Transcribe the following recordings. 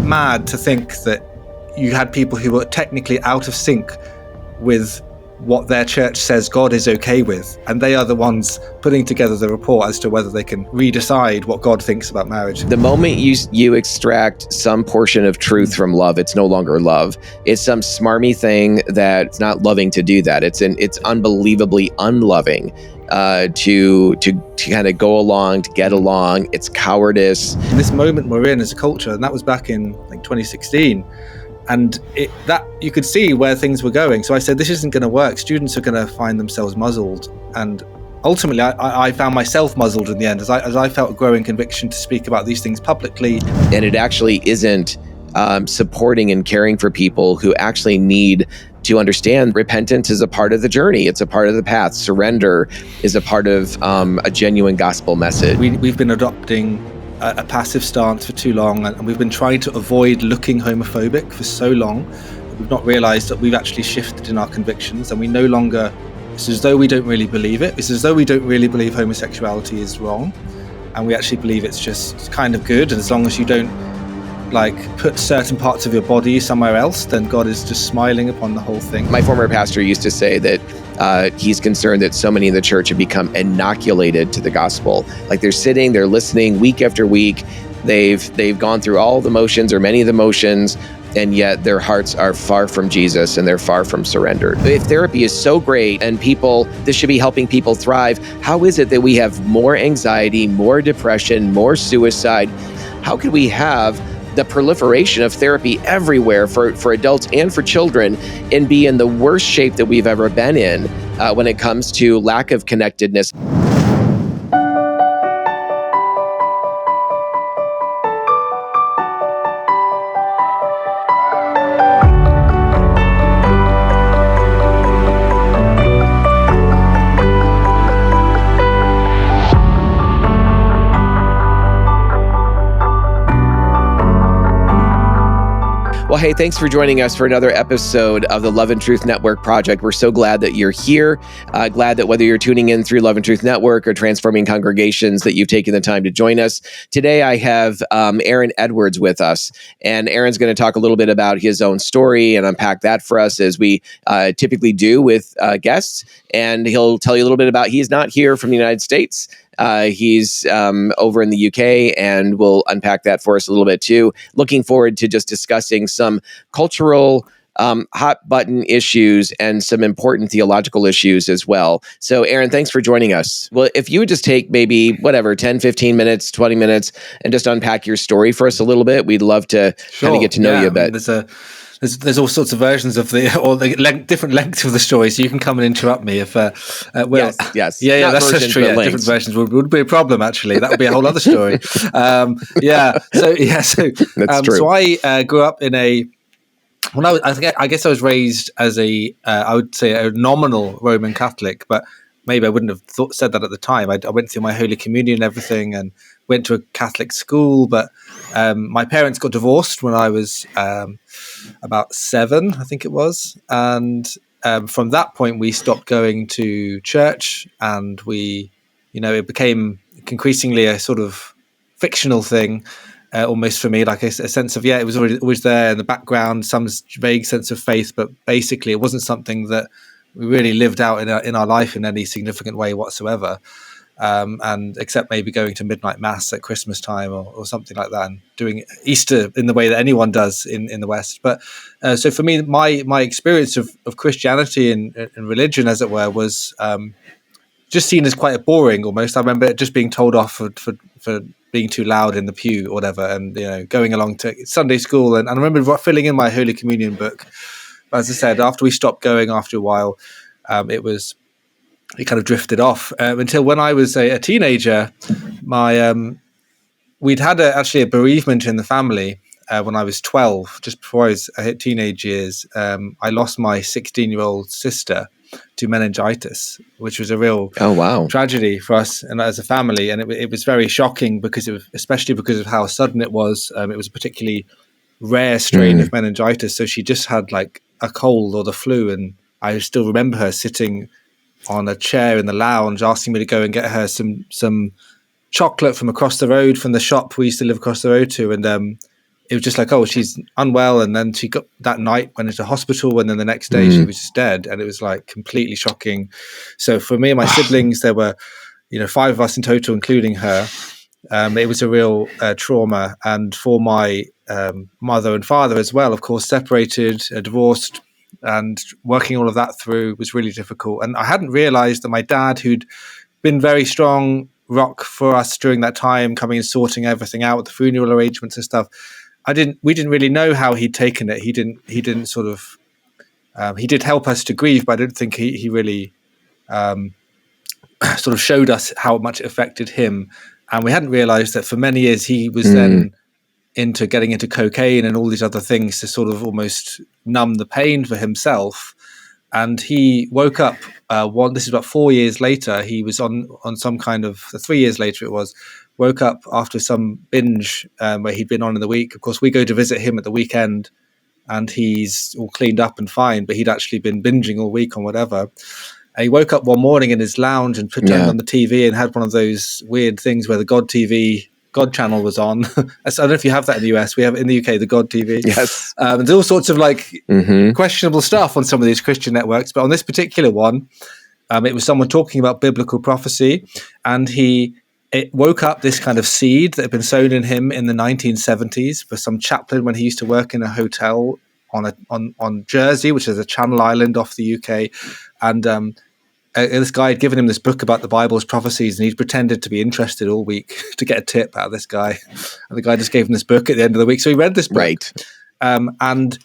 mad to think that you had people who were technically out of sync with what their church says God is okay with, and they are the ones putting together the report as to whether they can redecide what God thinks about marriage. The moment you extract some portion of truth from love, it's no longer love. It's some smarmy thing that's not loving to do that. It's unbelievably unloving to kind of go along, to get along. It's cowardice. In this moment we're in as a culture, and that was back in 2016. And that you could see where things were going. So I said, this isn't going to work. Students are going to find themselves muzzled. And ultimately, I found myself muzzled in the end as I felt a growing conviction to speak about these things publicly. And it actually isn't supporting and caring for people who actually need to understand repentance is a part of the journey. It's a part of the path. Surrender is a part of a genuine gospel message. We've been adopting a passive stance for too long, and we've been trying to avoid looking homophobic for so long. We've not realized that we've actually shifted in our convictions, and we no longer, it's as though we don't really believe it. It's as though we don't really believe homosexuality is wrong, and we actually believe it's just kind of good, and as long as you don't put certain parts of your body somewhere else, then God is just smiling upon the whole thing. My former pastor used to say that he's concerned that so many in the church have become inoculated to the gospel. Like they're listening week after week. They've gone through all the motions or many of the motions, and yet their hearts are far from Jesus and they're far from surrendered. If therapy is so great and this should be helping people thrive, how is it that we have more anxiety, more depression, more suicide? How could we have the proliferation of therapy everywhere for adults and for children and be in the worst shape that we've ever been in when it comes to lack of connectedness? Well, hey, thanks for joining us for another episode of the Love and Truth Network Project. We're so glad that you're here. Glad that whether you're tuning in through Love and Truth Network or Transforming Congregations, that you've taken the time to join us. Today, I have Aaron Edwards with us, and Aaron's going to talk a little bit about his own story and unpack that for us as we typically do with guests. And he'll tell you a little bit about, he's not here from the United States. He's over in the UK, and we'll unpack that for us a little bit too. Looking forward to just discussing some cultural hot button issues and some important theological issues as well. So Aaron, thanks for joining us. Well, if you would just take maybe 10, 15 minutes, 20 minutes and just unpack your story for us a little bit. We'd love to kind of get to know you a bit. There's all sorts of versions of different lengths of the story, so you can come and interrupt me if. Yes. Yeah, that's true. Yeah, different versions would be a problem. Actually, that would be a whole other story. That's true. So I grew up in I guess I was raised as I would say a nominal Roman Catholic, but maybe I wouldn't have said that at the time. I went through my Holy Communion and everything, and went to a Catholic school, but my parents got divorced when I was about 7, I think it was. And from that point, we stopped going to church, and it became increasingly a sort of fictional thing, almost for me, like a sense of, it was always there in the background, some vague sense of faith, but basically it wasn't something that we really lived out in our life in any significant way whatsoever. And except maybe going to midnight mass at Christmas time or something like that, and doing Easter in the way that anyone does in the West. But so for me, my experience of Christianity and religion, as it were, was just seen as quite boring almost. I remember just being told off for being too loud in the pew or whatever, and going along to Sunday school. And I remember filling in my Holy Communion book. But as I said, after we stopped going, after a while, it kind of drifted off until when I was a teenager. We'd had actually a bereavement in the family when I was 12, just before I hit teenage years. I lost my 16-year-old sister to meningitis, which was a real tragedy for us and as a family. And it was very shocking especially because of how sudden it was. It was a particularly rare strain of meningitis, so she just had like a cold or the flu, and I still remember her sitting on a chair in the lounge asking me to go and get her some chocolate from across the road from the shop we used to live across the road to, and it was just like, oh, she's unwell, and then she got that night went into hospital, and then the next day she was just dead, and it was like completely shocking. So for me and my siblings, there were 5 of us in total, including her. It was a real trauma, and for my mother and father as well, of course, separated, divorced, and working all of that through was really difficult. And I hadn't realized that my dad, who'd been very strong rock for us during that time, coming and sorting everything out with the funeral arrangements and stuff, we didn't really know how he'd taken it. He didn't sort of he did help us to grieve, but I don't think he really sort of showed us how much it affected him. And we hadn't realized that for many years he was then into getting into cocaine and all these other things to sort of almost numb the pain for himself. And he woke up this is about 4 years later. He was on some kind of 3 years later it was, woke up after some binge where he'd been on in the week. Of course, we go to visit him at the weekend and he's all cleaned up and fine, but he'd actually been binging all week on whatever. And he woke up one morning in his lounge and turned on the TV and had one of those weird things where the God channel was on. I don't know if you have that in the US. We have in the UK, the God TV. Yes. There's all sorts of like questionable stuff on some of these Christian networks. But on this particular one, it was someone talking about biblical prophecy. And it woke up this kind of seed that had been sown in him in the 1970s for some chaplain when he used to work in a hotel on Jersey, which is a Channel Island off the UK. And this guy had given him this book about the Bible's prophecies, and he'd pretended to be interested all week to get a tip out of this guy. And the guy just gave him this book at the end of the week. So he read this book. Right. And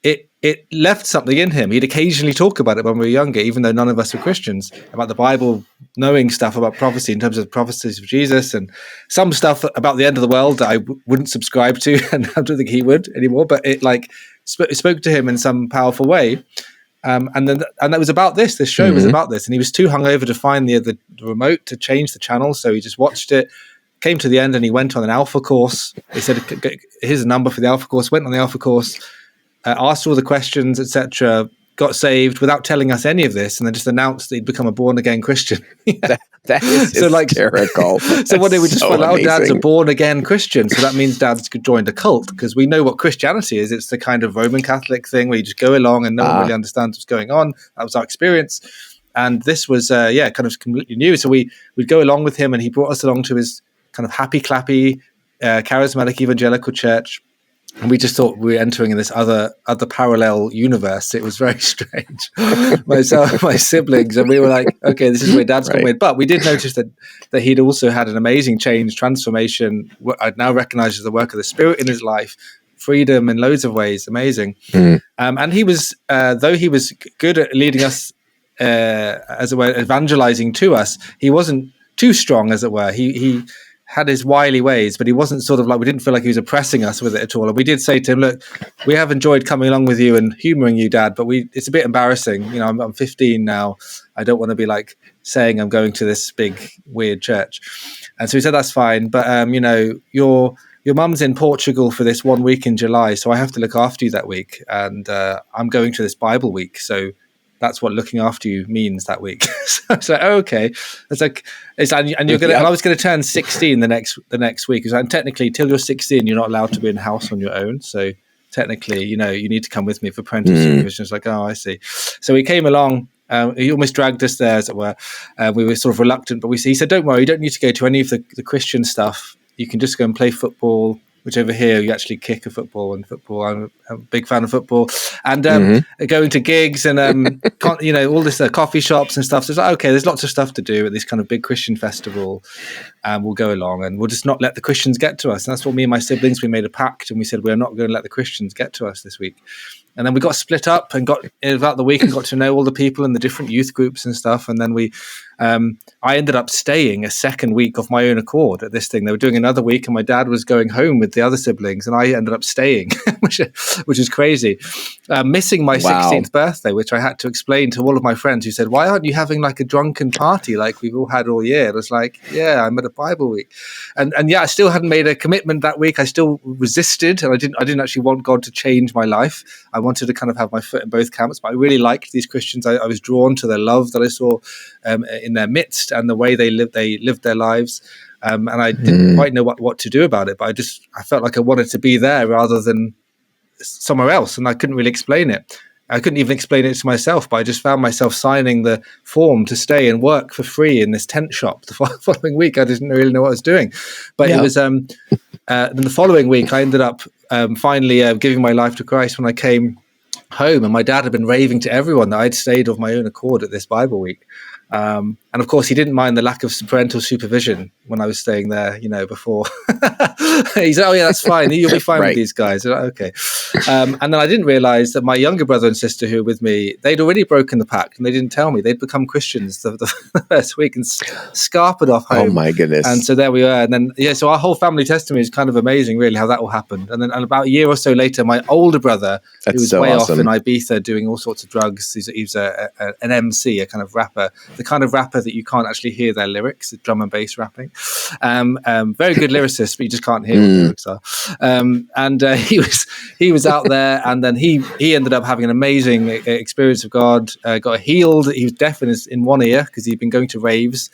it left something in him. He'd occasionally talk about it when we were younger, even though none of us were Christians, about the Bible, knowing stuff about prophecy in terms of prophecies of Jesus and some stuff about the end of the world that I wouldn't subscribe to, and I don't think he would anymore. But it like spoke to him in some powerful way. And that was about this. This show was about this, and he was too hungover to find the remote to change the channel, so he just watched it. Came to the end, and he went on an alpha course. He said, "Here's a number for the alpha course." Went on the alpha course, asked all the questions, etc. Got saved without telling us any of this, and then just announced that he'd become a born again Christian. That is so hysterical. So one day we just found out Dad's a born again Christian. So that means Dad's joined a cult, because we know what Christianity is. It's the kind of Roman Catholic thing where you just go along and no one really understands what's going on. That was our experience. And this was, kind of completely new. So we'd go along with him, and he brought us along to his kind of happy clappy, charismatic evangelical church. And we just thought we were entering in this other parallel universe. It was very strange. Myself, my siblings, and we were like, okay, this is where Dad's gone with. But we did notice that he'd also had an amazing change, transformation. I'd now recognize as the work of the Spirit in his life, freedom in loads of ways, amazing. And he was, though he was good at leading us, as it were, evangelizing to us, he wasn't too strong, as it were. He had his wily ways, but he wasn't sort of like, we didn't feel like he was oppressing us with it at all. And we did say to him, look, we have enjoyed coming along with you and humoring you, Dad, but it's a bit embarrassing. I'm 15 now. I don't want to be like saying I'm going to this big weird church. And so he said, that's fine. But, your mum's in Portugal for this 1 week in July. So I have to look after you that week. And I'm going to this Bible week. So that's what looking after you means that week. So I was like, oh, okay. It's like, and you're gonna. And I was going to turn 16 the next week. And technically, till you're 16, you're not allowed to be in the house on your own. So technically, you need to come with me for parental supervision. It's like, oh, I see. So he came along. He almost dragged us there, as it were. We were sort of reluctant, but he said, don't worry, you don't need to go to any of the Christian stuff. You can just go and play football. Which over here you actually kick a football, and football, I'm a big fan of football, and going to gigs and all this coffee shops and stuff. So it's like, okay, there's lots of stuff to do at this kind of big Christian festival, and we'll go along and we'll just not let the Christians get to us. And that's what me and my siblings, we made a pact, and we said we're not going to let the Christians get to us this week. And then we got split up and got about the week and got to know all the people in the different youth groups and stuff. And then I ended up staying a second week of my own accord at this thing. They were doing another week, and my dad was going home with the other siblings, and I ended up staying, which is crazy. Missing my 16th birthday, which I had to explain to all of my friends, who said, why aren't you having like a drunken party like we've all had all year? And I was like, yeah, I'm at a Bible week. And I still hadn't made a commitment that week. I still resisted, and I didn't actually want God to change my life. I wanted to kind of have my foot in both camps, but I really liked these Christians. I was drawn to their love that I saw in their midst and the way they lived their lives. And I didn't quite know what to do about it, but I felt like I wanted to be there rather than somewhere else, and I couldn't really explain it. I couldn't even explain it to myself, but I just found myself signing the form to stay and work for free in this tent shop the following week. I didn't really know what I was doing, but it was then the following week I ended up finally giving my life to Christ when I came home, and my dad had been raving to everyone that I'd stayed of my own accord at this Bible week. And of course, he didn't mind the lack of parental supervision when I was staying there, before. He said, "Oh yeah, that's fine. You'll be fine with these guys." Like, okay. And then I didn't realize that my younger brother and sister who were with me, they'd already broken the pact, and they didn't tell me. They'd become Christians the first week and scarpered off home. Oh my goodness. And so there we were. And then, so our whole family testimony is kind of amazing, really, how that all happened. And then about a year or so later, my older brother, who was way off in Ibiza doing all sorts of drugs, he's an MC, a kind of rapper, the kind of rapper that you can't actually hear their lyrics, drum and bass rapping. Very good lyricist, but you just can't hear what the lyrics are. And he was out there, and then he ended up having an amazing experience of God, got healed. He was deaf in one ear because he'd been going to raves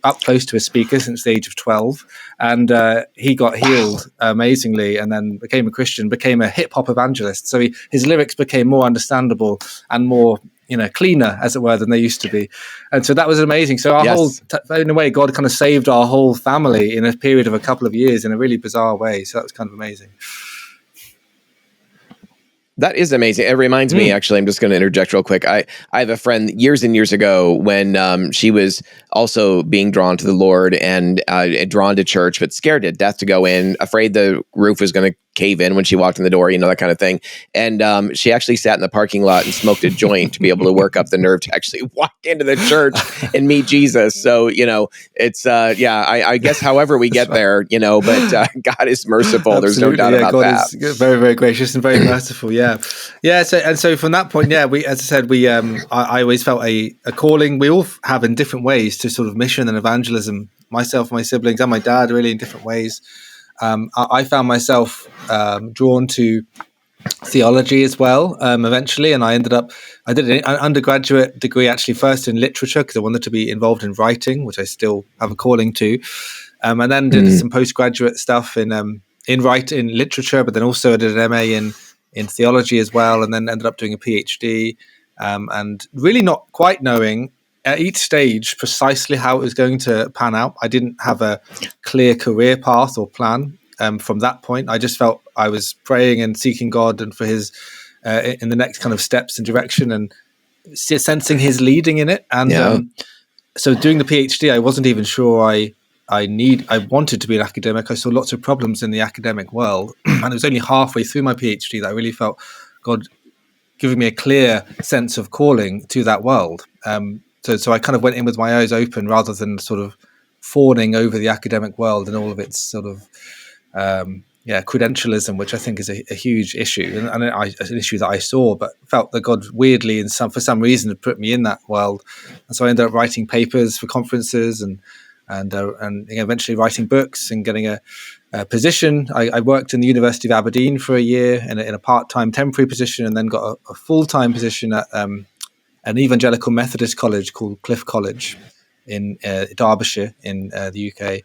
up close to a speaker since the age of 12, and he got healed amazingly, and then became a Christian, became a hip-hop evangelist. So his lyrics became more understandable and more cleaner, as it were, than they used to be. And so that was amazing. So in a way, God kind of saved our whole family in a period of a couple of years in a really bizarre way. So that was kind of amazing. That is amazing. It reminds me, actually, I'm just going to interject real quick. I have a friend years and years ago when she was also being drawn to the Lord and drawn to church, but scared to death to go in, afraid the roof was going to cave in when she walked in the door, that kind of thing. And she actually sat in the parking lot and smoked a joint to be able to work up the nerve to actually walk into the church and meet Jesus. So, it's, I guess however we get there, but God is merciful. Absolutely. There's no doubt about God that. is very, very gracious and very merciful. Yeah. So from that point, as I said, I always felt a calling. We all have in different ways to sort of mission and evangelism. Myself, my siblings, and my dad, really in different ways. I found myself drawn to theology as well eventually, and I did an undergraduate degree actually first in literature because I wanted to be involved in writing, which I still have a calling to, and then did some postgraduate stuff in literature, but then also I did an MA in theology as well, and then ended up doing a PhD, and really not quite knowing at each stage precisely how it was going to pan out. I didn't have a clear career path or plan from that point. I just felt I was praying and seeking God and for his in the next kind of steps and direction, and sensing his leading in it. And so doing the PhD, I wasn't even sure I wanted to be an academic. I saw lots of problems in the academic world, and it was only halfway through my PhD that I really felt God giving me a clear sense of calling to that world. So I kind of went in with my eyes open rather than sort of fawning over the academic world and all of its sort of credentialism, which I think is a huge issue, and an issue that I saw, but felt that God weirdly for some reason had put me in that world. And so I ended up writing papers for conferences and eventually writing books and getting a position. I worked in the University of Aberdeen for a year in a part-time temporary position, and then got a full-time position at an evangelical Methodist college called Cliff College in Derbyshire in the UK.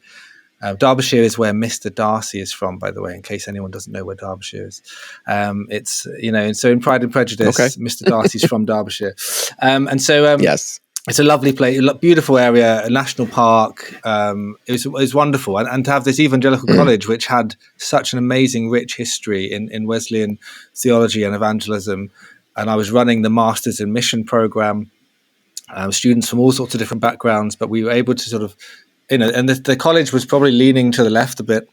Derbyshire is where Mr. Darcy is from, by the way, in case anyone doesn't know where Derbyshire is. It's, and so in Pride and Prejudice, Mr. Darcy's from Derbyshire. Yes. It's a lovely place, a beautiful area, a national park. It was wonderful. And to have this evangelical college, which had such an amazing, rich history in Wesleyan theology and evangelism. And I was running the Masters in Mission program, students from all sorts of different backgrounds, but we were able to sort of, and the college was probably leaning to the left a bit,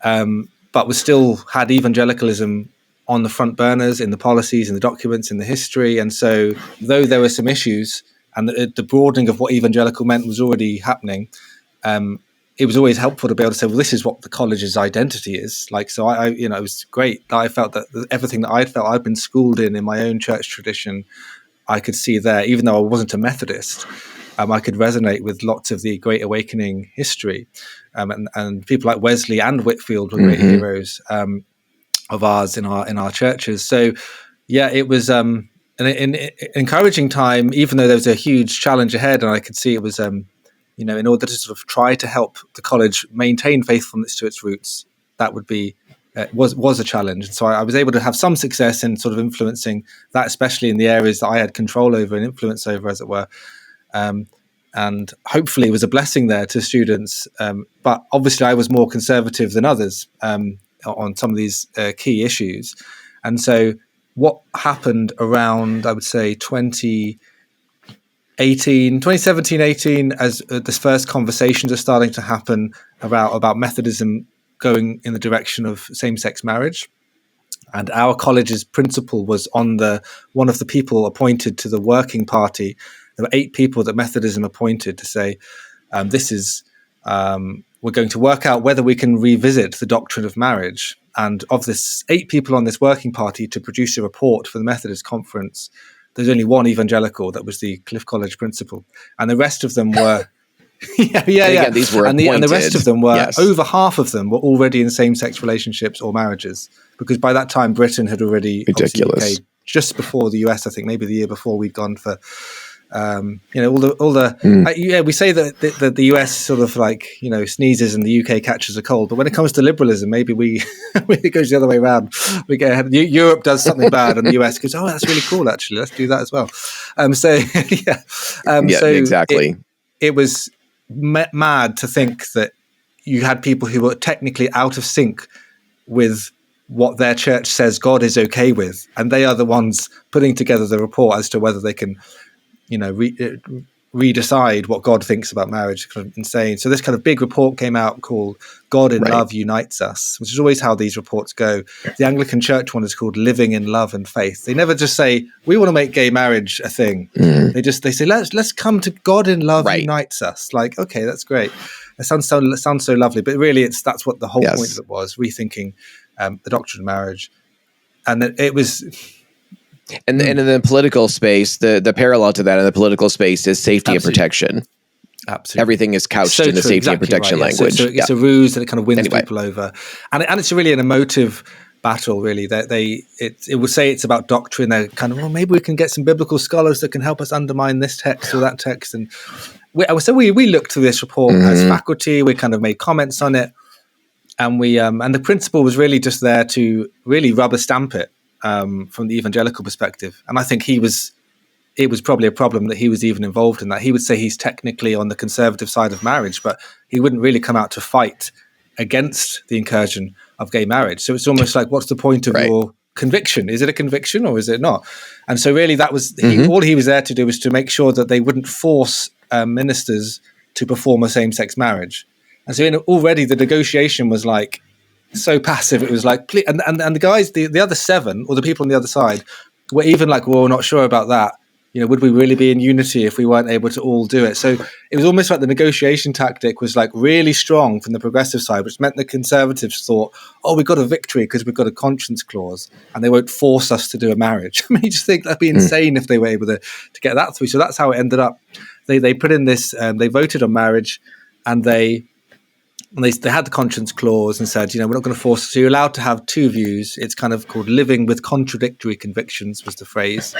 but was still had evangelicalism on the front burners in the policies, in the documents, in the history. And so though there were some issues, and the broadening of what evangelical meant was already happening, it was always helpful to be able to say, well, this is what the college's identity is. Like, so it was great that I felt that everything that I'd felt I'd been schooled in my own church tradition, I could see there, even though I wasn't a Methodist, I could resonate with lots of the Great Awakening history. And people like Wesley and Whitefield were great heroes of ours in our churches. So Yeah, it was an encouraging time, even though there was a huge challenge ahead, and I could see it was, in order to sort of try to help the college maintain faithfulness to its roots, that would be was a challenge. So I was able to have some success in sort of influencing that, especially in the areas that I had control over and influence over, as it were. And hopefully it was a blessing there to students. But obviously I was more conservative than others on some of these key issues. And so what happened around, I would say, 2017, 18, as this first conversations are starting to happen about Methodism going in the direction of same-sex marriage. And our college's principal was one of the people appointed to the working party. There were 8 people that Methodism appointed to say, we're going to work out whether we can revisit the doctrine of marriage. And of this 8 people on this working party to produce a report for the Methodist conference, there's only one evangelical, that was the Cliff College principal. And the rest of them were... yeah. Again, these were appointed. And the rest of them were, yes. Over half of them were already in same-sex relationships or marriages, because by that time Britain had already, ridiculous, just before the US, I think maybe the year before, we'd gone for we say that the US sort of sneezes and the UK catches a cold, but when it comes to liberalism, maybe it goes the other way around. We go ahead, Europe does something bad and the US goes, oh, that's really cool, actually, let's do that as well. Exactly. It was mad to think that you had people who were technically out of sync with what their church says God is okay with, and they are the ones putting together the report as to whether they can redecide what God thinks about marriage. Kind of insane. So this kind of big report came out called God in Love Unites Us, which is always how these reports go. The Anglican Church one is called Living in Love and Faith. They never just say, we want to make gay marriage a thing. They say, let's come to God in Love Unites Us. Like, okay, that's great. It sounds so lovely, but really that's what the whole point of it was, rethinking the doctrine of marriage. And it was... And in the political space, the parallel to that in the political space is safety and protection. Absolutely. Everything is couched in the safety and protection language. So it's a ruse that it kind of wins people over. And it's really an emotive battle, really. It will say it's about doctrine. They're kind of, well, maybe we can get some biblical scholars that can help us undermine this text or that text. And we looked through this report as faculty. We kind of made comments on it. And and the principal was really just there to really rubber stamp it. From the evangelical perspective. And I think it was probably a problem that he was even involved in that. He would say he's technically on the conservative side of marriage, but he wouldn't really come out to fight against the incursion of gay marriage. So it's almost like, what's the point of your conviction? Is it a conviction or is it not? And so really that was, all he was there to do was to make sure that they wouldn't force ministers to perform a same-sex marriage. And so already the negotiation was like, so passive. It was like, please, and the guys, the other 7 or the people on the other side were even like, well, we're not sure about that. Would we really be in unity if we weren't able to all do it? So it was almost like the negotiation tactic was like really strong from the progressive side, which meant the conservatives thought, oh, we got a victory because we've got a conscience clause and they won't force us to do a marriage. I mean, you just think that'd be insane if they were able to get that through. So that's how it ended up. They put in this, they voted on marriage, and they had the conscience clause and said, we're not going to force. So you're allowed to have 2 views. It's kind of called living with contradictory convictions was the phrase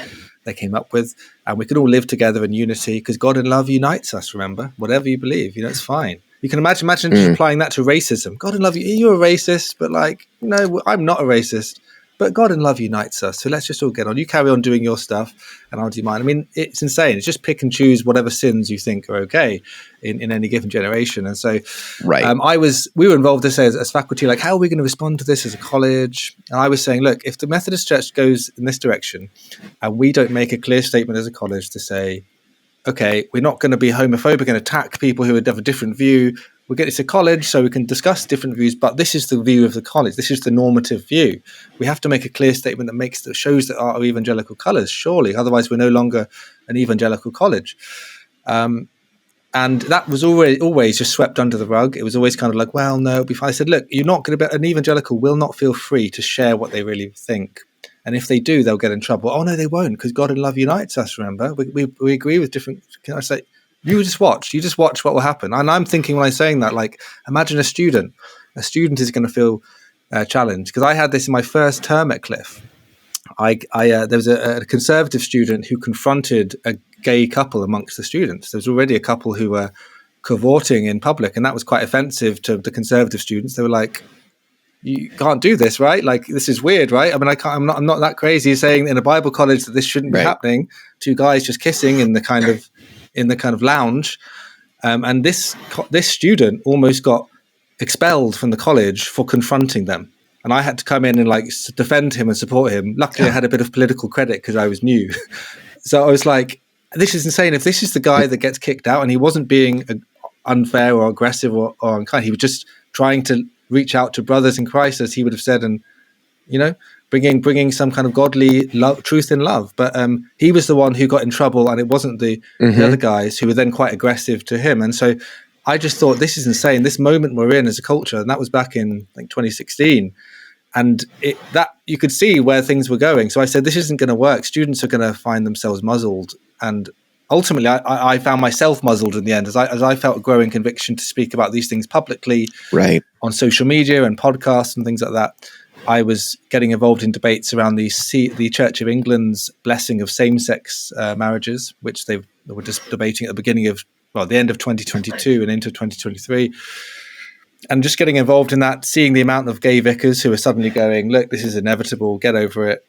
they came up with. And we can all live together in unity because God in love unites us, remember? Whatever you believe, it's fine. You can imagine just applying that to racism. God in love, you're a racist, but no, I'm not a racist. But God in love unites us. So let's just all get on. You carry on doing your stuff and I'll do mine. I mean, it's insane. It's just pick and choose whatever sins you think are okay in any given generation. And so we were involved as faculty, like, how are we going to respond to this as a college? And I was saying, look, if the Methodist Church goes in this direction and we don't make a clear statement as a college to say, okay, we're not going to be homophobic and attack people who have a different view. We get it's a college, so we can discuss different views, but this is the view of the college. This is the normative view. We have to make a clear statement that shows that our evangelical colours, surely. Otherwise, we're no longer an evangelical college. And that was always just swept under the rug. It was always kind of like, well, no, it'll be fine. I said, look, you're not going to be an evangelical will not feel free to share what they really think. And if they do, they'll get in trouble. Oh, no, they won't, because God in love unites us, remember? We agree with different... Can I say... You just watch what will happen. And I'm thinking when I'm saying that, like, imagine a student is going to feel challenged. Because I had this in my first term at Cliff. there was a conservative student who confronted a gay couple amongst the students. There was already a couple who were cavorting in public, and that was quite offensive to the conservative students. They were like, "You can't do this, right? Like, this is weird, right? I mean, I'm not that crazy saying in a Bible college that this shouldn't be happening. Two guys just kissing in the kind of lounge." And this student almost got expelled from the college for confronting them. And I had to come in and like defend him and support him. Luckily, I had a bit of political credit because I was new. So I was like, this is insane. If this is the guy that gets kicked out, and he wasn't being unfair or aggressive or unkind, he was just trying to reach out to brothers in Christ, as he would have said, and, you know, bringing some kind of godly love, truth in love. But he was the one who got in trouble, and it wasn't the other guys who were then quite aggressive to him. And so I just thought, this is insane. This moment we're in as a culture, and that was back in, I think, 2016. And that you could see where things were going. So I said, this isn't going to work. Students are going to find themselves muzzled. And ultimately, I found myself muzzled in the end, as I felt a growing conviction to speak about these things publicly, on social media and podcasts and things like that. I was getting involved in debates around the Church of England's blessing of same-sex marriages, which they were just debating at the beginning of, the end of 2022 and into 2023. And just getting involved in that, seeing the amount of gay vicars who are suddenly going, look, this is inevitable, get over it,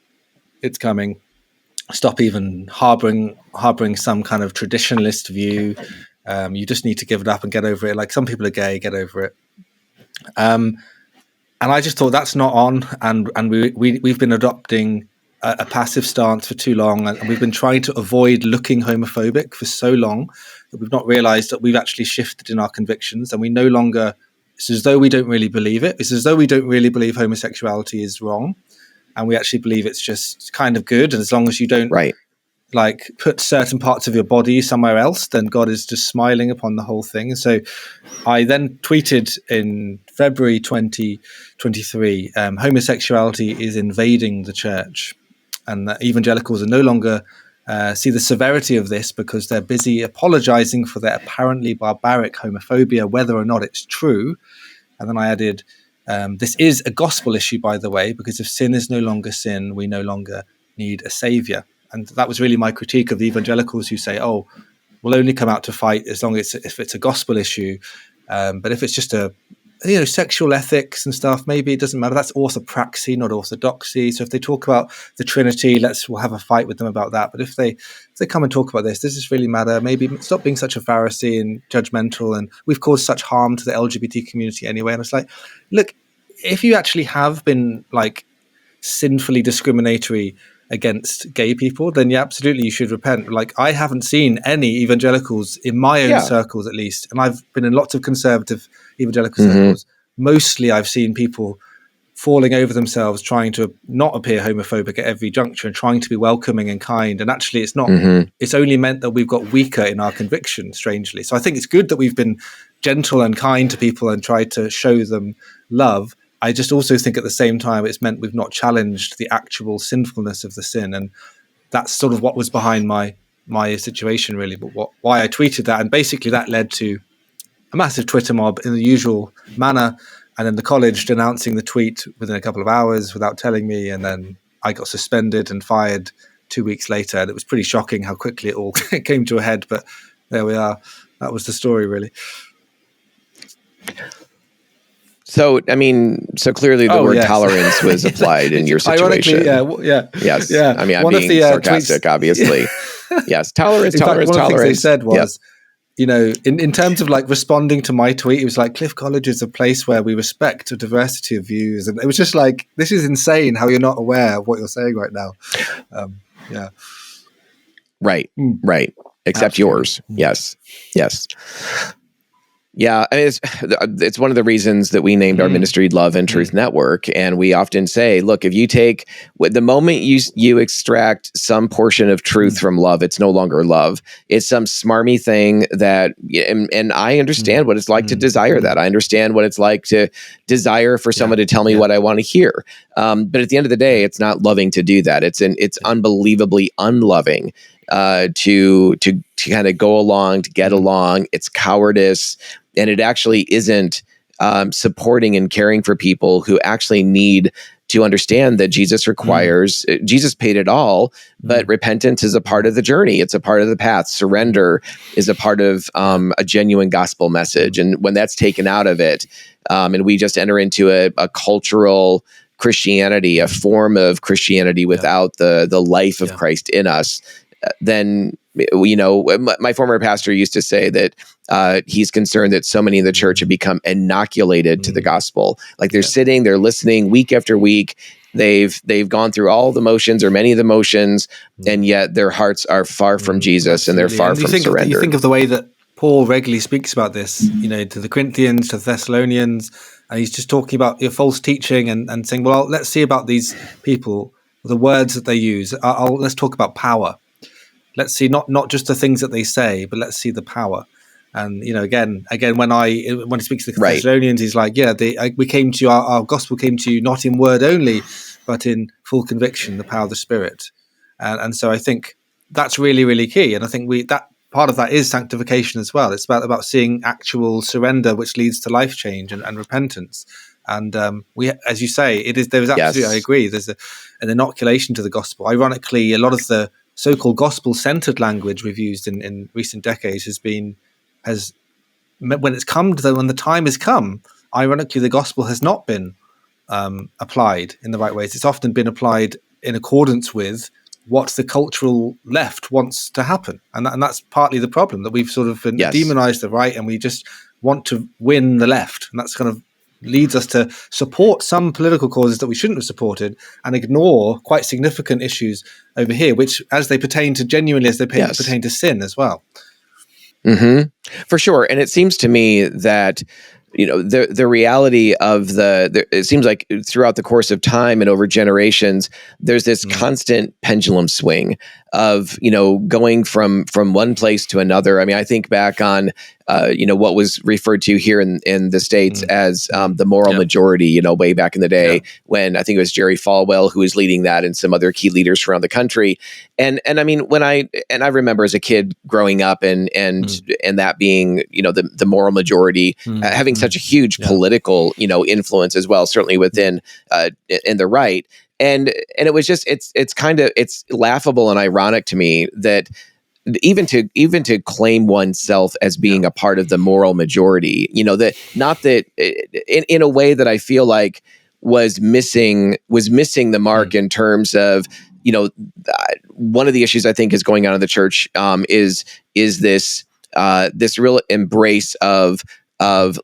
it's coming. Stop even harboring some kind of traditionalist view. You just need to give it up and get over it. Like, some people are gay, get over it. And I just thought, that's not on. And we've been adopting a passive stance for too long, and we've been trying to avoid looking homophobic for so long that we've not realized that we've actually shifted in our convictions, and we no longer. It's as though we don't really believe it. It's as though we don't really believe homosexuality is wrong, and we actually believe it's just kind of good. And as long as you don't like put certain parts of your body somewhere else, then God is just smiling upon the whole thing. And so I then tweeted in February 2023, homosexuality is invading the church, and that evangelicals are no longer see the severity of this because they're busy apologizing for their apparently barbaric homophobia, whether or not it's true. And then I added, this is a gospel issue, by the way, because if sin is no longer sin, we no longer need a savior. And that was really my critique of the evangelicals who say, oh, we'll only come out to fight as long as if it's a gospel issue. But if it's just sexual ethics and stuff, maybe it doesn't matter. That's orthopraxy, not orthodoxy. So if they talk about the Trinity, we'll have a fight with them about that. But if they come and talk about this, does this really matter? Maybe stop being such a Pharisee and judgmental. And we've caused such harm to the LGBT community anyway. And it's like, look, if you actually have been like sinfully discriminatory against gay people, then absolutely you should repent. Like, I haven't seen any evangelicals in my own circles, at least, and I've been in lots of conservative evangelical circles. Mostly I've seen people falling over themselves trying to not appear homophobic at every juncture and trying to be welcoming and kind, and actually it's not. It's only meant that we've got weaker in our conviction, strangely. So I think it's good that we've been gentle and kind to people and tried to show them love. I just also think at the same time it's meant we've not challenged the actual sinfulness of the sin, and that's sort of what was behind my situation, really. But why I tweeted that, and basically that led to a massive Twitter mob in the usual manner, and then the college denouncing the tweet within a couple of hours without telling me, and then I got suspended and fired 2 weeks later, and it was pretty shocking how quickly it all came to a head. But there we are. That was the story, really. So, I mean, clearly the word tolerance was applied in your situation. Ironically, Yes. Yeah. I mean, I'm One being of the, sarcastic, tweets, obviously. Yes. Tolerance. One of the things they said was, in terms of like responding to my tweet, it was like, Cliff College is a place where we respect a diversity of views. And it was just like, this is insane how you're not aware of what you're saying right now. Right. Except Absolutely. yours. Yes. Yeah, I mean, it's one of the reasons that we named our ministry Love and Truth Network. And we often say, look, if you take the moment you extract some portion of truth from love, it's no longer love. It's some smarmy thing that, and I understand what it's like to desire that. I understand what it's like to desire for someone to tell me what I want to hear. But at the end of the day, it's not loving to do that. It's unbelievably unloving to kind of go along, to get along. It's cowardice. And it actually isn't supporting and caring for people who actually need to understand that Jesus requires, Jesus paid it all, but repentance is a part of the journey. It's a part of the path. Surrender is a part of a genuine gospel message. And when that's taken out of it, and we just enter into a cultural Christianity, a form of Christianity without the life of Christ in us, then, my former pastor used to say that he's concerned that so many in the church have become inoculated to the gospel. Like they're sitting, they're listening week after week. They've gone through all the motions or many of the motions, and yet their hearts are far from Jesus, and they're far from surrender. You think of the way that Paul regularly speaks about this, to the Corinthians, to the Thessalonians, and he's just talking about false teaching and saying, well, let's see about these people, the words that they use. Let's talk about power. Let's see not just the things that they say, but let's see the power. And again, when he speaks to the Thessalonians, he's like, we came to you, our gospel came to you not in word only, but in full conviction, the power of the Spirit. And so I think that's really, really key. And I think that part of that is sanctification as well. It's about seeing actual surrender, which leads to life change and repentance. And we, as you say, there's absolutely, I agree. There's an inoculation to the gospel. Ironically, a lot of the so-called gospel-centered language we've used in recent decades when the time has come, ironically, the gospel has not been applied in the right ways. It's often been applied in accordance with what the cultural left wants to happen, and that's partly the problem, that we've sort of demonized the right, and we just want to win the left, and that's kind of leads us to support some political causes that we shouldn't have supported and ignore quite significant issues over here, which as they pertain to pertain to sin as well. For sure. And it seems to me that the reality of it seems like throughout the course of time and over generations, there's this constant pendulum swing of, going from one place to another. I mean, I think back on, what was referred to here in the States as the moral majority, way back in the day when I think it was Jerry Falwell who was leading that, and some other key leaders from around the country. And I mean, I remember as a kid growing up and that being, the moral majority, having such a huge political, influence as well, certainly within in the right. And it was just, it's laughable and ironic to me that even to claim oneself as being a part of the moral majority, in a way that I feel like was missing the mark in terms of, one of the issues I think is going on in the church is this real embrace of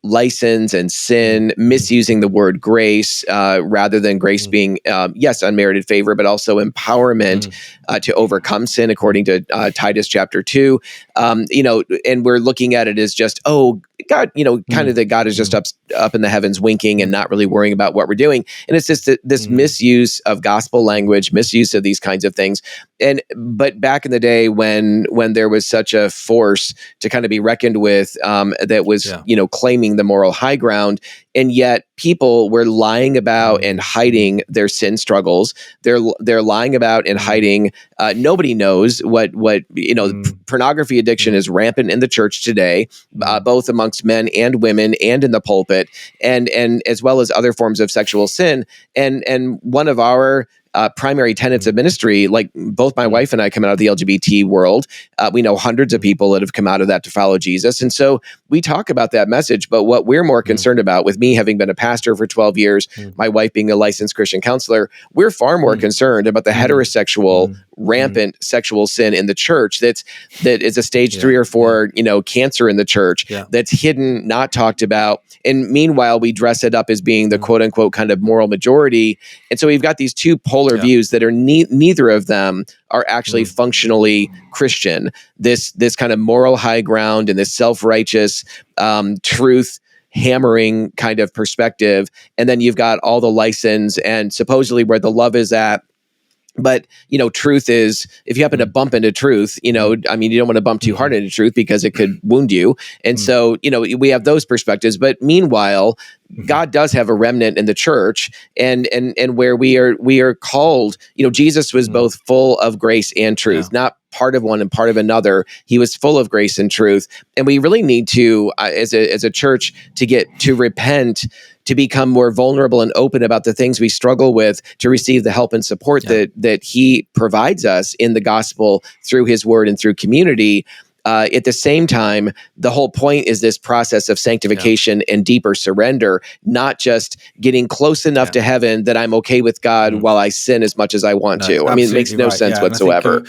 license and sin, misusing the word grace, rather than grace being, unmerited favor, but also empowerment to overcome sin, according to Titus chapter 2. And we're looking at it as just, God, kind of that God is just up in the heavens winking and not really worrying about what we're doing. And it's just this misuse of gospel language, misuse of these kinds of things. But back in the day when there was such a force to kind of be reckoned with, that was, claiming the moral high ground, and yet people were lying about and hiding their sin struggles. They're lying about and hiding. Nobody knows what pornography addiction is rampant in the church today, both amongst men and women, and in the pulpit, and as well as other forms of sexual sin. And one of our primary tenets of ministry, like both my wife and I come out of the LGBT world. We know hundreds of people that have come out of that to follow Jesus. And so we talk about that message, but what we're more concerned about, with me having been a pastor for 12 years, my wife being a licensed Christian counselor, we're far more concerned about the heterosexual, rampant sexual sin in the church that is a stage 3 or 4, cancer in the church that's hidden, not talked about. And meanwhile, we dress it up as being the quote unquote kind of moral majority. And so we've got these two polar views that are neither of them are actually functionally Christian. This kind of moral high ground and this self-righteous truth hammering kind of perspective. And then you've got all the license and supposedly where the love is at. But, truth is, if you happen to bump into truth, you don't want to bump too hard into truth because it could wound you. And so, we have those perspectives. But meanwhile, God does have a remnant in the church, and where we are called, Jesus was both full of grace and truth, not part of one and part of another. He was full of grace and truth. And we really need to, as a church, to repent to become more vulnerable and open about the things we struggle with, to receive the help and support that he provides us in the gospel through his word and through community. At the same time, the whole point is this process of sanctification and deeper surrender, not just getting close enough to heaven that I'm okay with God while I sin as much as I want to. I mean, it makes no sense whatsoever.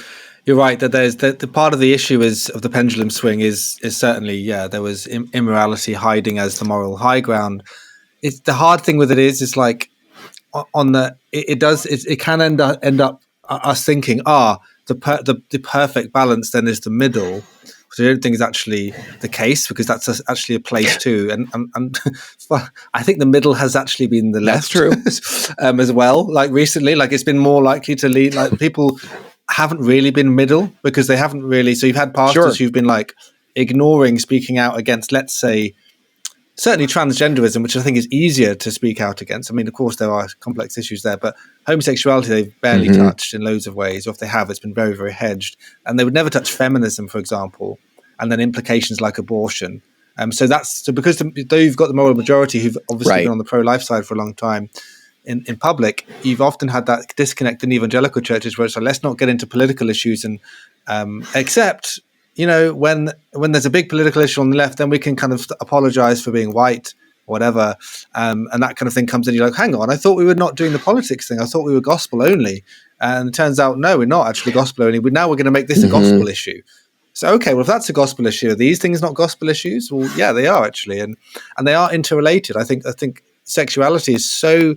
You're right that there's the part of the issue is of the pendulum swing is certainly, there was immorality hiding as the moral high ground. It's the hard thing with it is like it can end up us thinking, the perfect balance then is the middle, which I don't think is actually the case, because that's actually a place too. And I think the middle has actually been the left. That's true. As well. Like recently, like it's been more likely to lead, like people haven't really been middle because they haven't really. So you've had pastors who've been like ignoring speaking out against, let's say, certainly transgenderism, which I think is easier to speak out against. I mean, of course, there are complex issues there, but homosexuality, they've barely touched in loads of ways, or if they have, it's been very, very hedged. And they would never touch feminism, for example, and then implications like abortion. So because though you've got the moral majority who've obviously been on the pro-life side for a long time in public, you've often had that disconnect in evangelical churches where it's like, let's not get into political issues and except, when there's a big political issue on the left, then we can kind of apologize for being white or whatever. And that kind of thing comes in. You're like, hang on, I thought we were not doing the politics thing. I thought we were gospel only. And it turns out, no, we're not actually gospel only. Now we're going to make this a gospel issue. So, okay, well, if that's a gospel issue, are these things not gospel issues? Well, yeah, they are actually. And they are interrelated. I think sexuality is so,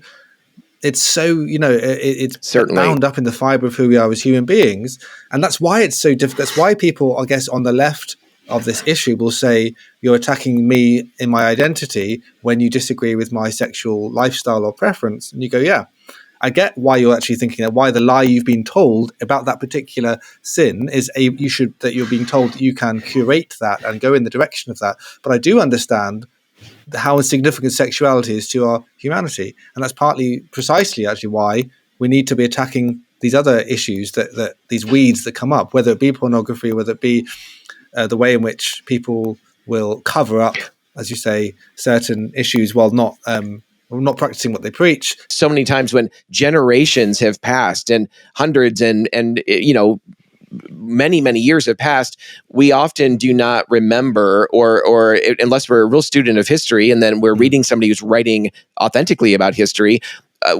it's certainly bound up in the fiber of who we are as human beings. And that's why it's so difficult. That's why people, I guess, on the left of this issue will say, you're attacking me in my identity when you disagree with my sexual lifestyle or preference. And you go, yeah, I get why you're actually thinking that, why the lie you've been told about that particular sin is that you're being told that you can curate that and go in the direction of that. But I do understand how significant sexuality is to our humanity. And that's precisely actually why we need to be attacking these other issues, that these weeds that come up, whether it be pornography, whether it be the way in which people will cover up, as you say, certain issues while not practicing what they preach. So many times when generations have passed and hundreds and many, many years have passed, we often do not remember, or unless we're a real student of history and then we're reading somebody who's writing authentically about history,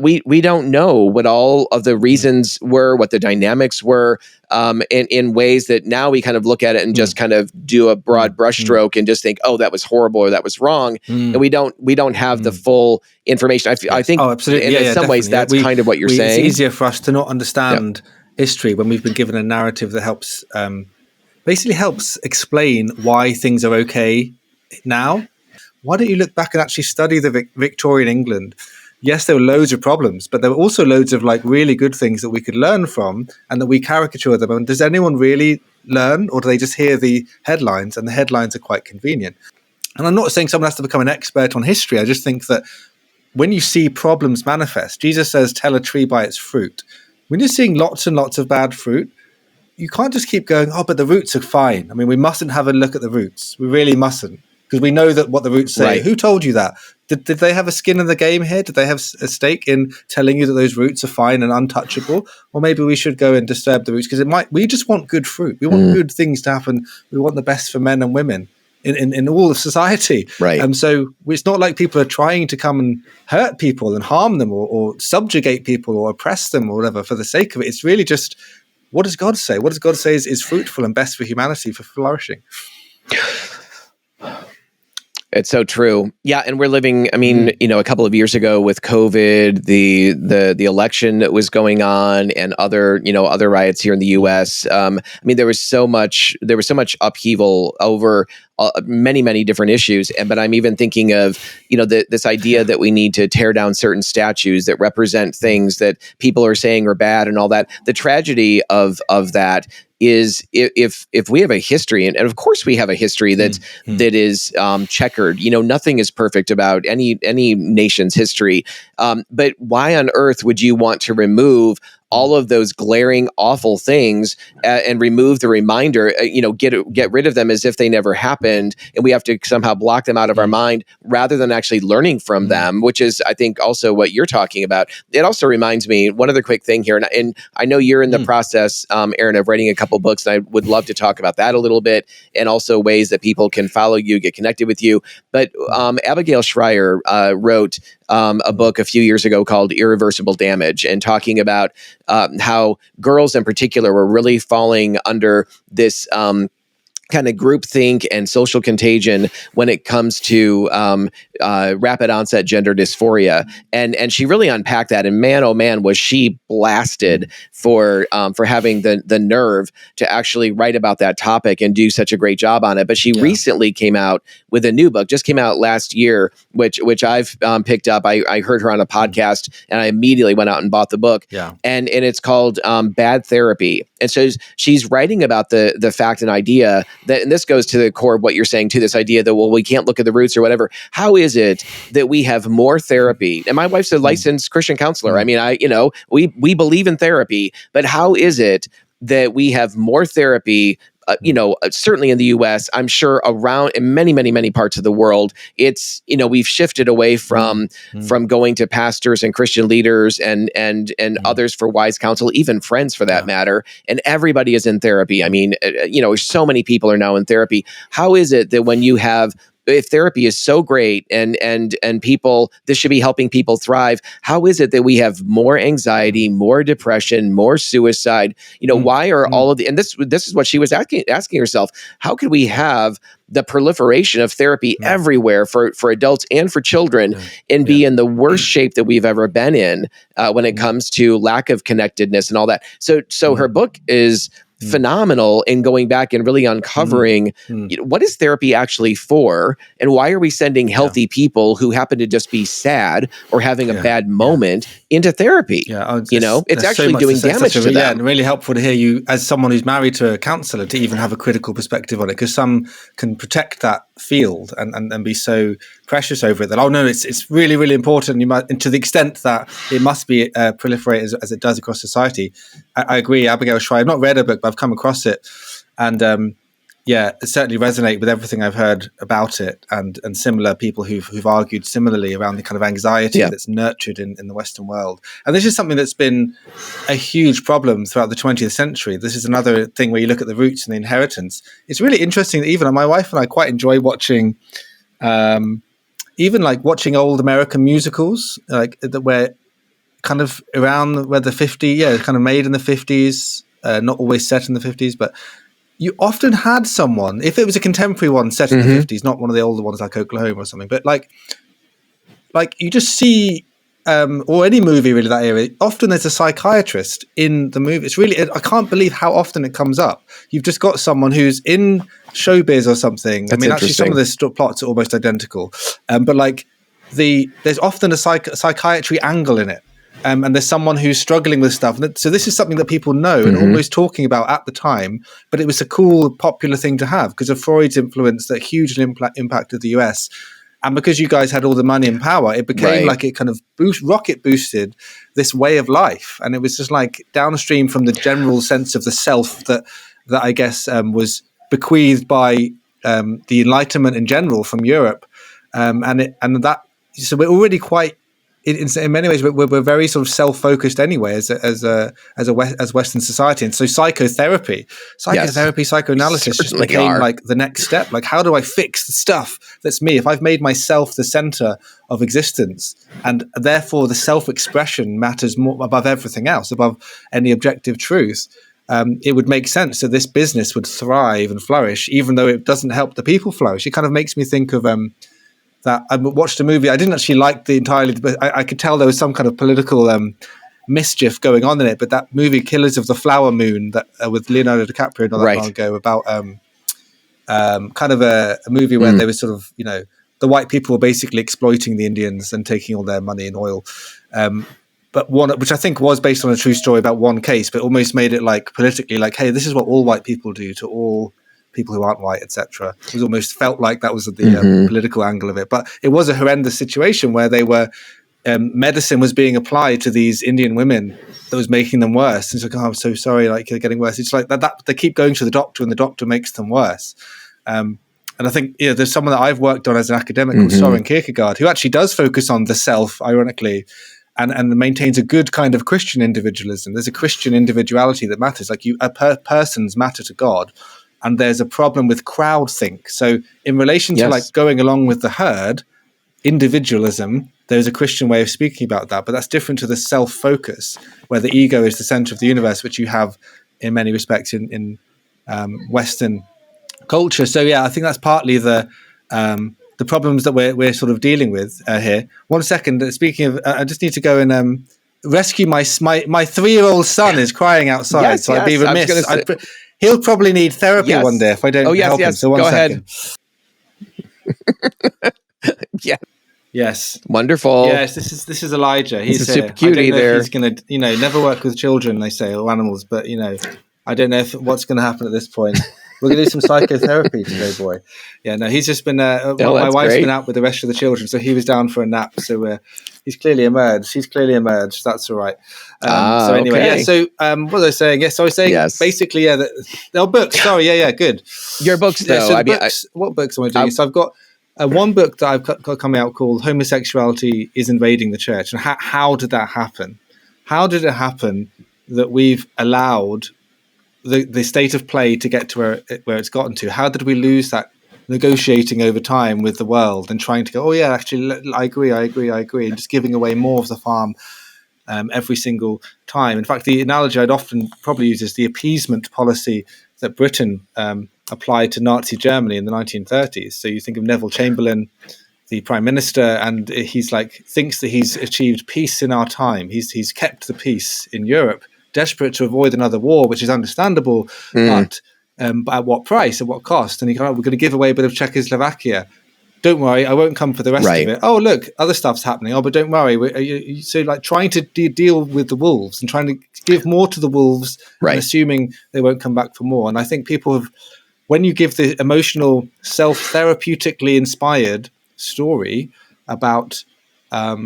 we don't know what all of the reasons were, what the dynamics were, in ways that now we kind of look at it and just kind of do a broad brushstroke and just think, oh, that was horrible or that was wrong, and we don't have the full information. I think, absolutely. In some ways, that's kind of what you're saying. It's easier for us to not understand history when we've been given a narrative that helps explain why things are okay now. Why don't you look back and actually study the Victorian England? Yes, there were loads of problems, but there were also loads of like really good things that we could learn from, and that we caricature them. And does anyone really learn, or do they just hear the headlines? And the headlines are quite convenient. And I'm not saying someone has to become an expert on history. I just think that when you see problems manifest, Jesus says, tell a tree by its fruit. When you're seeing lots and lots of bad fruit, you can't just keep going, oh, but the roots are fine. I mean, we mustn't have a look at the roots. We really mustn't, because we know that what the roots say. Right. Who told you that? Did they have a skin in the game here? Did they have a stake in telling you that those roots are fine and untouchable? Or maybe we should go and disturb the roots, because we just want good fruit. We want good things to happen. We want the best for men and women in all of society. Right. So it's not like people are trying to come and hurt people and harm them or subjugate people or oppress them or whatever for the sake of it. It's really just, what does God say? What does God say is fruitful and best for humanity, for flourishing? It's so true. Yeah. And we're living, I mean, a couple of years ago with COVID, the election that was going on, and other riots here in the US. I mean, there was so much upheaval over many, many different issues. But I'm even thinking of, this idea that we need to tear down certain statues that represent things that people are saying are bad and all that. The tragedy of that is if we have a history, and of course we have a history that is checkered. Nothing is perfect about any nation's history. But why on earth would you want to remove all of those glaring, awful things and remove the reminder, get rid of them as if they never happened. And we have to somehow block them out of our mind rather than actually learning from them, which is, I think, also what you're talking about. It also reminds me, one other quick thing here, and I know you're in the process, Aaron, of writing a couple books, and I would love to talk about that a little bit, and also ways that people can follow you, get connected with you. But Abigail Schreier wrote a book a few years ago called Irreversible Damage, and talking about how girls in particular were really falling under this kind of groupthink and social contagion when it comes to rapid onset gender dysphoria, and she really unpacked that. And man, oh man, was she blasted for having the nerve to actually write about that topic and do such a great job on it. But she recently came out with a new book, just came out last year, which I've picked up. I heard her on a podcast, and I immediately went out and bought the book. And it's called Bad Therapy. And so she's writing about the fact and idea that, and this goes to the core of what you're saying too, this idea that, well, we can't look at the roots or whatever. How is it that we have more therapy? And my wife's a licensed Christian counselor. I mean, we believe in therapy, but how is it that we have more therapy? Certainly in the U.S., I'm sure around in many, many, many parts of the world, it's, we've shifted away from going to pastors and Christian leaders and others for wise counsel, even friends for that matter. And everybody is in therapy. I mean, so many people are now in therapy. How is it that when you have, if therapy is so great and people, this should be helping people thrive, how is it that we have more anxiety, more depression, more suicide? Why are all of the, and this is what she was asking herself, how could we have the proliferation of therapy everywhere for adults and for children and be in the worst shape that we've ever been in when it comes to lack of connectedness and all that? So her book is phenomenal in going back and really uncovering what is therapy actually for, and why are we sending healthy people who happen to just be sad or having a bad moment into therapy? It's actually so doing damage to them. Yeah, and really helpful to hear you, as someone who's married to a counsellor, to even have a critical perspective on it, because some can protect that field and be so precious over it that, oh no, it's really, really important. And to the extent that it must be proliferate as it does across society. I agree. Abigail Schreier, I've not read her book, but I've come across it, and it certainly resonate with everything I've heard about it, and similar people who've argued similarly around the kind of anxiety that's nurtured in the Western world. And this is something that's been a huge problem throughout the 20th century. This is another thing where you look at the roots and the inheritance. It's really interesting that even my wife and I quite enjoy watching, even like watching old American musicals, like that where kind of around where the 50s, kind of made in the 50s, not always set in the 50s, but you often had someone, if it was a contemporary one set in the 50s, not one of the older ones like Oklahoma or something, but like you just see, or any movie really that era, often there's a psychiatrist in the movie. It's really, I can't believe how often it comes up. You've just got someone who's in showbiz or something. That's actually some of the plots are almost identical, but like there's often a psychiatry angle in it. And there's someone who's struggling with stuff. So this is something that people know and almost talking about at the time, but it was a cool, popular thing to have because of Freud's influence that hugely impacted the US. And because you guys had all the money and power, it became like it kind of rocket boosted this way of life. And it was just like downstream from the general sense of the self that I guess was bequeathed by the Enlightenment in general from Europe. So we're already quite, in many ways, we're very sort of self-focused anyway as Western society, and so psychotherapy, psychoanalysis just became like the next step. Like, how do I fix the stuff that's me? If I've made myself the center of existence, and therefore the self-expression matters more above everything else, above any objective truth, it would make sense that this business would thrive and flourish, even though it doesn't help the people flourish. It kind of makes me think of that I watched a movie. I didn't actually like the entirely, but I could tell there was some kind of political mischief going on in it. But that movie, Killers of the Flower Moon, that with Leonardo DiCaprio not that long ago, about kind of a movie where they were sort of, the white people were basically exploiting the Indians and taking all their money and oil. But one, which I think was based on a true story about one case, but almost made it like politically, like, hey, this is what all white people do to all people who aren't white, etc. It almost felt like that was the political angle of it. But it was a horrendous situation where they were medicine was being applied to these Indian women that was making them worse. It's like, oh, I'm so sorry, like they're getting worse. It's like that they keep going to the doctor and the doctor makes them worse. And I think there's someone that I've worked on as an academic called Soren Kierkegaard, who actually does focus on the self, ironically, and maintains a good kind of Christian individualism. There's a Christian individuality that matters. Like persons matter to God, and there's a problem with crowd think. So in relation to like going along with the herd, individualism, there's a Christian way of speaking about that, but that's different to the self-focus, where the ego is the center of the universe, which you have in many respects in Western culture. So yeah, I think that's partly the problems that we're sort of dealing with here. 1 second. Speaking of, I just need to go and rescue my 3-year-old son is crying outside, so I'd be remiss. He'll probably need therapy one day if I don't help him. So 1 second. Yeah. Yes. Wonderful. Yes, this is Elijah. He's super cutie there. He's going to, never work with children, they say, or animals, but I don't know what's going to happen at this point. We're going to do some psychotherapy today, boy. Yeah, no, he's just been, my wife's been out with the rest of the children, so he was down for a nap. So he's clearly emerged. He's clearly emerged. That's all right. So anyway, so what was I saying? Yes, so I was saying basically, they're books. Sorry, good. Your books, though. So what books am I doing? So I've got one book that I've got coming out called Homosexuality is Invading the Church. And how did that happen? How did it happen that we've allowed the state of play to get to where it's gotten to? How did we lose that negotiating over time with the world and trying to go, actually, I agree, and just giving away more of the farm every single time? In fact, the analogy I'd often probably use is the appeasement policy that Britain applied to Nazi Germany in the 1930s. So you think of Neville Chamberlain, the prime minister, and he's thinks that he's achieved peace in our time. He's kept the peace in Europe, desperate to avoid another war, which is understandable, but at what price, at what cost? And we're going to give away a bit of Czechoslovakia. Don't worry, I won't come for the rest of it. Oh, look, other stuff's happening. Oh, but don't worry. So trying to deal with the wolves and trying to give more to the wolves and assuming they won't come back for more. And I think people have, when you give the emotional, self-therapeutically inspired story about how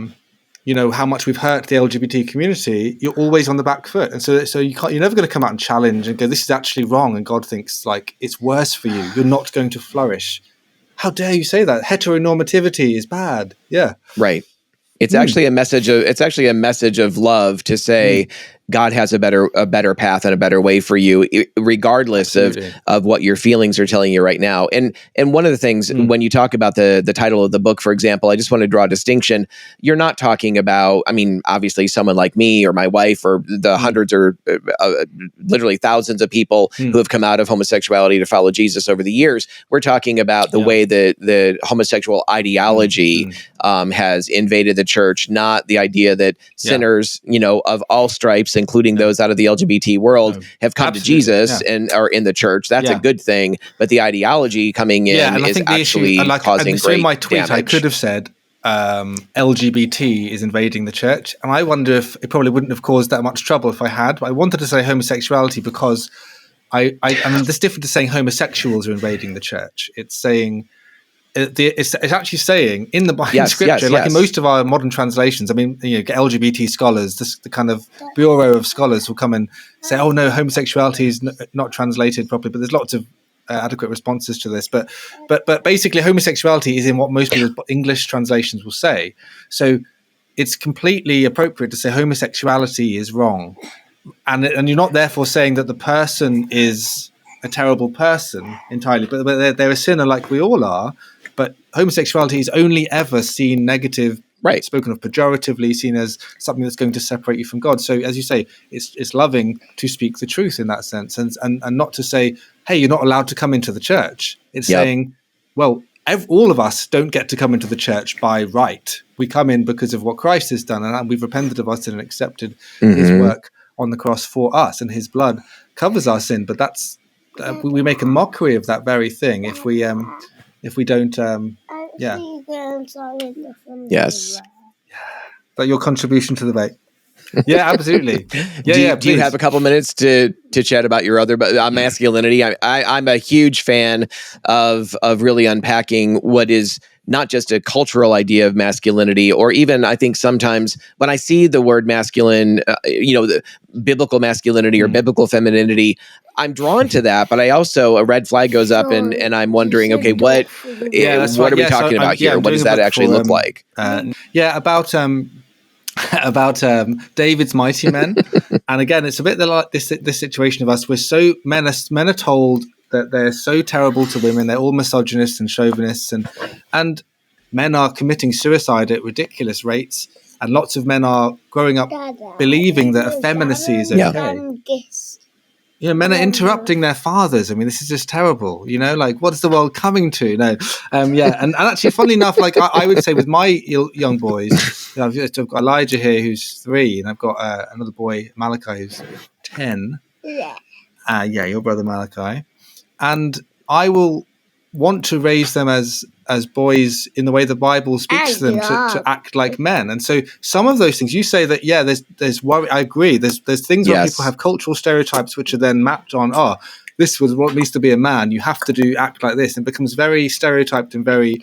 much we've hurt the LGBT community, you're always on the back foot. And so you're never going to come out and challenge and go, this is actually wrong. And God thinks it's worse for you. You're not going to flourish. How dare you say that? Heteronormativity is bad. Yeah. Right. It's actually a message of love to say God has a better path and a better way for you, regardless of what your feelings are telling you right now. And one of the things when you talk about the title of the book, for example, I just want to draw a distinction. You're not talking about, obviously someone like me or my wife or the hundreds or literally thousands of people who have come out of homosexuality to follow Jesus over the years. We're talking about the way that the homosexual ideology has invaded the church, not the idea that sinners, of all stripes, including those out of the LGBT world, have come to Jesus and are in the church. That's a good thing. But the ideology coming in is actually causing great in my tweet, damage. I could have said LGBT is invading the church. And I wonder if it probably wouldn't have caused that much trouble if I had. But I wanted to say homosexuality because I mean, there's different to saying homosexuals are invading the church. It's saying... It's actually saying in the Bible scripture, in most of our modern translations, LGBT scholars, the kind of bureau of scholars will come and say, oh no, homosexuality is not translated properly, but there's lots of adequate responses to this. But basically homosexuality is in what most people's English translations will say. So it's completely appropriate to say homosexuality is wrong. And you're not therefore saying that the person is a terrible person entirely, but they're a sinner like we all are. But homosexuality is only ever seen negative, spoken of pejoratively, seen as something that's going to separate you from God. So, as you say, it's loving to speak the truth in that sense, and not to say, hey, you're not allowed to come into the church. It's saying, well, all of us don't get to come into the church by right. We come in because of what Christ has done, and we've repented of our sin and accepted his work on the cross for us, and his blood covers our sin. But that's we make a mockery of that very thing if we don't, Yes. But your contribution to the debate. Yeah, absolutely. Do you have a couple minutes to chat about your other masculinity? I'm a huge fan of really unpacking what is not just a cultural idea of masculinity, or even I think sometimes when I see the word masculine, the biblical masculinity or biblical femininity, I'm drawn to that, but I also, a red flag goes up and I'm wondering, okay, what are we talking about here? What does that actually look like? About David's mighty men. And again, it's a bit like this situation of us. Men are told that they're so terrible to women. They're all misogynists and chauvinists, and men are committing suicide at ridiculous rates. And lots of men are growing up believing that effeminacy is okay. Men are interrupting their fathers. I mean, this is just terrible. What is the world coming to? No, and actually, funnily enough, I would say with my young boys, I've got Elijah here who's 3, and I've got another boy, Malachi, who's 10. Your brother Malachi, and I will want to raise them as boys in the way the Bible speaks to them to act like men. And so some of those things you say that, there's worry. I agree. There's things where people have cultural stereotypes which are then mapped on, this was what it means to be a man. You have to act like this, and it becomes very stereotyped and very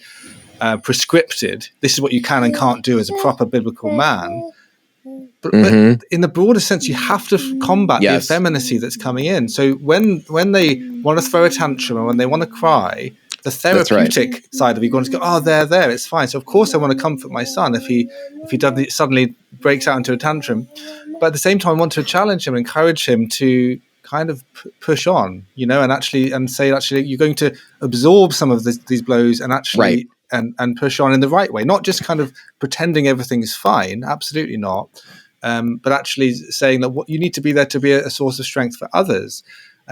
prescripted. This is what you can and can't do as a proper biblical man. But in the broader sense, you have to combat the effeminacy that's coming in. So when they want to throw a tantrum and when they want to cry, the therapeutic side of you going to go, they're there, it's fine. So of course I want to comfort my son if he suddenly breaks out into a tantrum. But at the same time, I want to challenge him, encourage him to kind of push on, and say, you're going to absorb some of these blows and actually and push on in the right way, not just kind of pretending everything's fine. Absolutely not. But actually saying that what you need to be there to be a source of strength for others,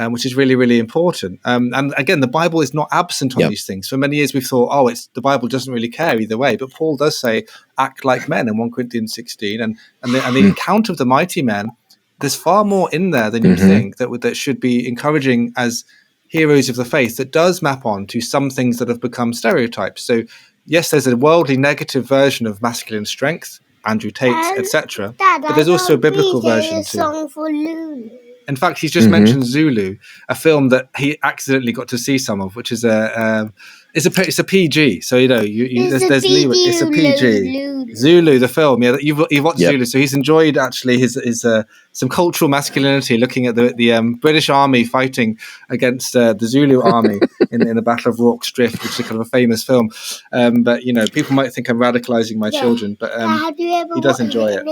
which is really, really important. And again, the Bible is not absent on these things. For many years, we've thought, the Bible doesn't really care either way. But Paul does say, act like men in 1 Corinthians 16. And the account of the mighty men, there's far more in there than you think that should be encouraging as heroes of the faith, that does map on to some things that have become stereotypes. So yes, there's a worldly negative version of masculine strength, Andrew Tate, etc. But there's also a biblical version too. In fact, he's just mentioned Zulu, a film that he accidentally got to see some of, which is it's a PG. So there's leeway. It's a PG. Zulu, the film. Yeah, you've watched Zulu, so he's enjoyed actually his some cultural masculinity, looking at the British Army fighting against the Zulu army in the Battle of Rorke's Drift, which is kind of a famous film. But people might think I'm radicalizing my children, but he does enjoy it.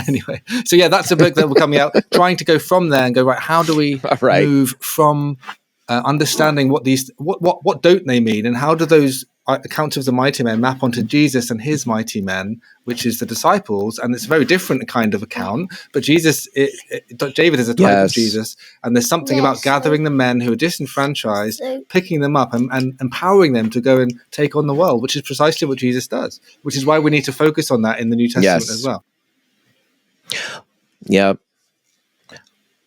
Anyway, so that's a book that will be coming out, trying to go from there and go, how do we move from understanding what don't they mean, and how do those accounts of the mighty men map onto Jesus and his mighty men, which is the disciples. And it's a very different kind of account, but David is a type of Jesus, and there's something about gathering the men who are disenfranchised, picking them up and empowering them to go and take on the world, which is precisely what Jesus does, which is why we need to focus on that in the New Testament as well. Yeah.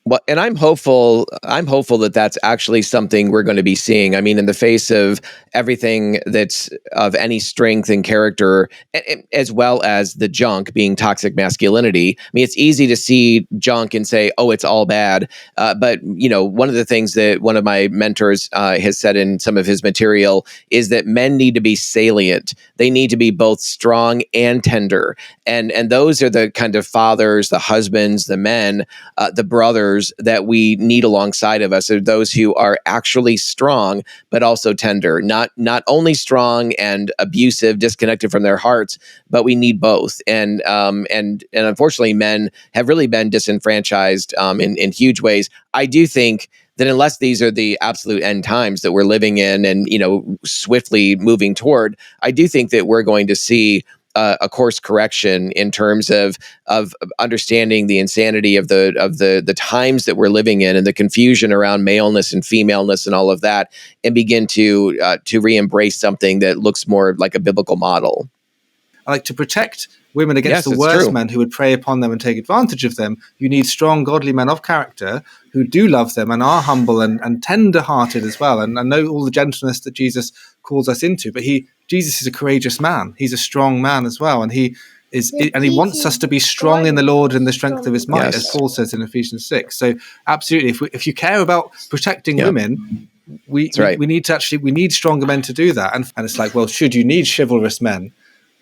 Well, and I'm hopeful that that's actually something we're going to be seeing. I mean, in the face of everything that's of any strength and character, as well as the junk being toxic masculinity. I mean, it's easy to see junk and say, oh, it's all bad. But, one of the things that one of my mentors has said in some of his material is that men need to be salient. They need to be both strong and tender. And those are the kind of fathers, the husbands, the men, the brothers that we need alongside of us, are those who are actually strong, but also tender, not only strong and abusive, disconnected from their hearts, but we need both. And unfortunately, men have really been disenfranchised in huge ways. I do think that unless these are the absolute end times that we're living in and, swiftly moving toward, I do think that we're going to see a course correction in terms of understanding the insanity of the times that we're living in and the confusion around maleness and femaleness and all of that, and begin to re-embrace something that looks more like a biblical model. I like to protect women against the worst men who would prey upon them and take advantage of them. You need strong, godly men of character who do love them and are humble and tender-hearted as well, and know all the gentleness that Jesus calls us into. But Jesus is a courageous man. He's a strong man as well, and he wants us to be strong in the Lord and the strength of his might, as Paul says in Ephesians 6. So absolutely, if you care about protecting women, we need to we need stronger men to do that. And it's like, well, should you need chivalrous men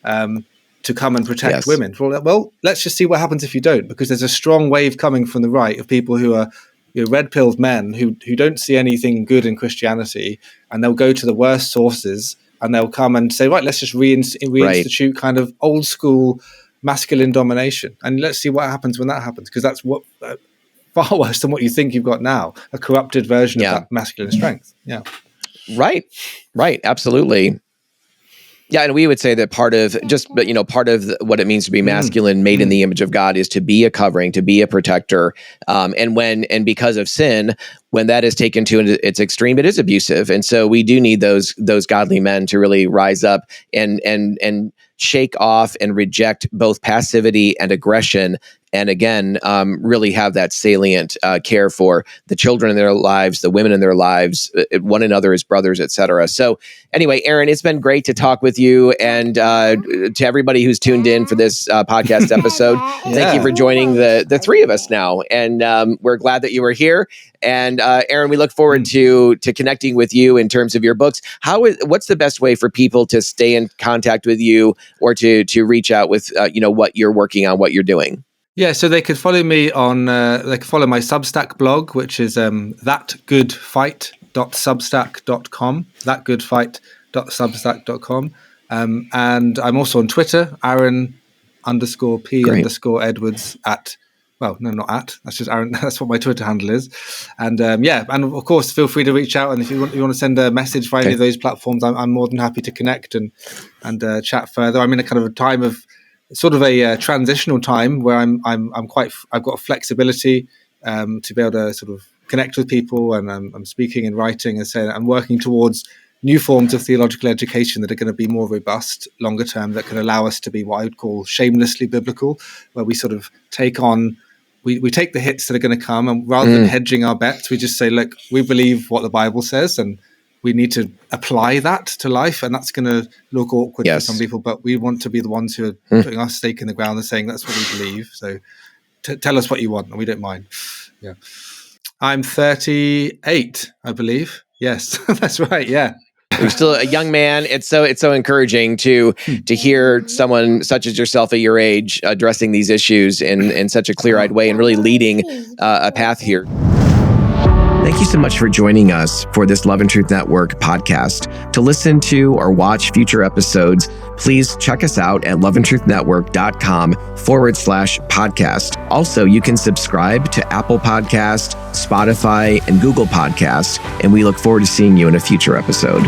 to come and protect women? Well, let's just see what happens if you don't, because there's a strong wave coming from the right of people who are red-pilled men who don't see anything good in Christianity, and they'll go to the worst sources and they'll come and say, right, let's just reinstitute kind of old school masculine domination, and let's see what happens when that happens, because that's what far worse than what you think you've got now, a corrupted version of that masculine strength. Right, absolutely. Yeah, and we would say that part of what it means to be masculine, made in the image of God, is to be a covering, to be a protector. And because of sin, when that is taken to its extreme, it is abusive. And so we do need those godly men to really rise up and shake off and reject both passivity and aggression. And again, really have that salient care for the children in their lives, the women in their lives, one another as brothers, etc. So anyway, Aaron, it's been great to talk with you, and to everybody who's tuned in for this podcast episode. Thank you for joining the three of us now, and we're glad that you were here. And Aaron, we look forward to connecting with you in terms of your books. What's the best way for people to stay in contact with you, or to reach out with what you're working on, what you're doing? Yeah, so they could follow me on, they could follow my Substack blog, which is thatgoodfight.substack.com, thatgoodfight.substack.com. And I'm also on Twitter, Aaron_P_Edwards that's just Aaron. That's what my Twitter handle is. And and of course, feel free to reach out. And if you want to send a message via any of those platforms, I'm more than happy to connect and chat further. I'm in a kind of a time of sort of a transitional time where I've got flexibility to be able to sort of connect with people, and I'm speaking and writing, and saying I'm working towards new forms of theological education that are going to be more robust longer term, that can allow us to be what I would call shamelessly biblical, where we sort of take on, we take the hits that are going to come, and rather than hedging our bets, we just say, look, we believe what the Bible says, and we need to apply that to life. And that's going to look awkward for some people, but we want to be the ones who are putting our stake in the ground and saying that's what we believe. So tell us what you want, and we don't mind. Yeah. I'm 38, I believe. Yes, that's right. Yeah. You're still a young man. It's so encouraging to hear someone such as yourself at your age addressing these issues in such a clear-eyed way, and really leading a path here. Thank you so much for joining us for this Love and Truth Network podcast. To listen to or watch future episodes, please check us out at loveandtruthnetwork.com/podcast. Also, you can subscribe to Apple Podcast, Spotify, and Google Podcasts, and we look forward to seeing you in a future episode.